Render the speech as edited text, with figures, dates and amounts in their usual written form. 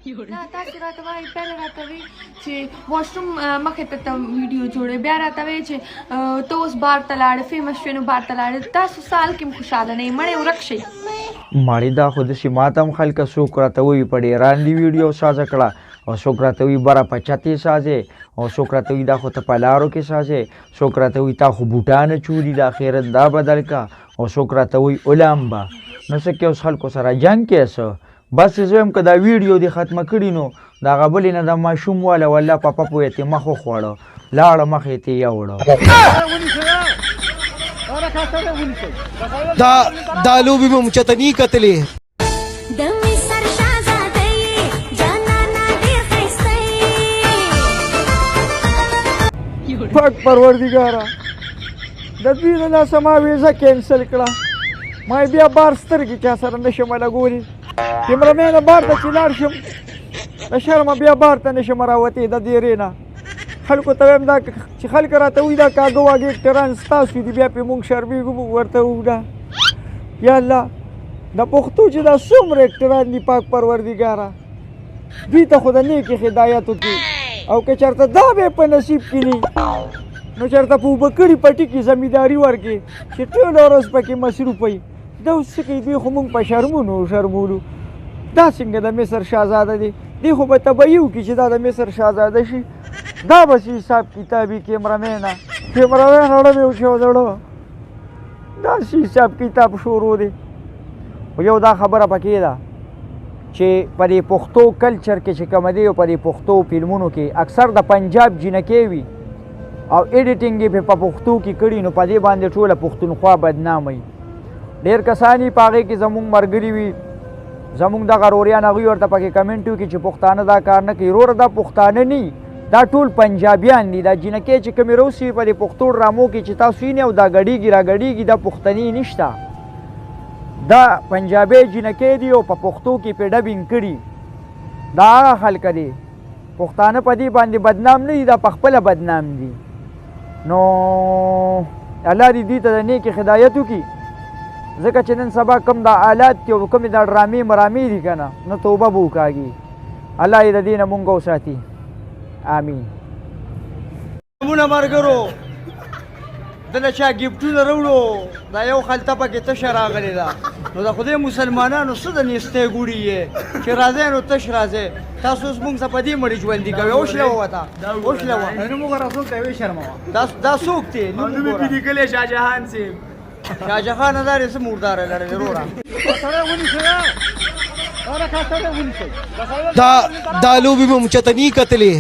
دا تاسو راته وایي پهله راته وایي چې واشروم مخې ته ویډیو جوړوي بیا راته وایي چې ته اوس بار ته لاړې فیمس شوې نو بار ته لاړې تاسو سال کې هم خوشحاله نه یې مړی ورک شئ ماړې دا خو داسې ماته هم خلکه څوک راته وایي په ډېران دې ویډیو سازه کړه او څوک راته وایي بره په چت یې سازې او څوک راته وایي دا خو ته په لارو کې سازې څوک راته وایي تا خو بوټانه چوري دا خیرت دا بدل کا او څوک راته وایي علام به نو څه کې اوس خلکو سره جنګ کې څه بس زه یم که دا ویډیو دې ختمه کړي نو د هغه بلې نه د ماشوم واله والله په پپو یې ترې مخ وخوړه لاړه مخ یې ترې یوړه دا لوبې مې چېرته نه کتلې پاک پروردګاره د دوی د ناسما ویزه کینسل کړه ما بیا بار سترګې چا سره نه شم لګولې کیمرامینه بار ته چې لاړ شم د شرمه بیا بار ته نه شم راوتې د دیرې نه خلکو ته وایم دا چې خلک راته وایي دا کاږه واږه اکټران ستاسو دي بیا پرې مونږ شرمېږو مونږ ورته ووایو یا الله د پښتو چې دا څومره اکټران دي پاک پروردګاره دوی ته خو د نیکې هدایت وکړي او که چېرته دا به په نصیب کې نه نو چېرته په اوبه کړي پټي کې زمینداري ورکړي چې ټوله ورځ پکې مصروف وي دا اوس څه کوي دوی خو مونږ په شرمولو دا څنګه د مصر شهزاده دی دوی خو به تبعي وکړي چې دا د مصر شهزاده شي دا به چې حساب کتابي کیمرامینه اړه مې وچودړه داسې حساب کتاب شروع دی خو یو دا خبره پکې ده چې په دې پښتو کلچر کې چې کوم دی او په دې پښتو فلمونو کې اکثر د پنجاب جنکې وي او ایډیټینګ یې په پښتو کې کړي نو په دې باندې ټوله پښتونخوا بدنام وي ډېر کسان یې په هغې کې زموږ ملګري وي زموږ دغه روریان هغوی ورته پکې کمنټ وکړي چې پښتانه دا کار نه کوي وروره دا پښتانه نه دا ټول پنجابیان دي دا جنکې چې کومې روسي په دې پښتو ډرامو کې چې تاسو وینئ او دا ګډېږي راګډېږي دا پښتني نشته دا پنجابي جنکې دي او په پښتو کې پې ډبینګ کړي دا هغه خلک دي پښتانه په دې باندې بدنام نه دي دا په خپله بدنام دي نو الله دې دوی ته د نیکې هدایت وکړي ځکه چې نن سبا کوم دا آلات دي او کومې دا ډرامې مرامې دي که نه نو توبه به وکاږي الله یې د دې نه مونږ وساتي آمین مونه ملګرو دله چا ګفټونه راوړو دا یو خلطه پکې تشه راغلې ده نو د خدای مسلمانانو څه د نیستۍ ګوړي یې چې راځئ نو تش راځئ تاسو اوس مونږ څه په دې مړي ژوندي کوئ وشلوه ورته وشلوه نوم رسول ته وشرموه دا څوک دی نوم یې پې لیکلی شاهجهان صاحب شاهجهان هزار یې څه مرداره لرلې وروره دا لوبې مې چېرته نه کتلې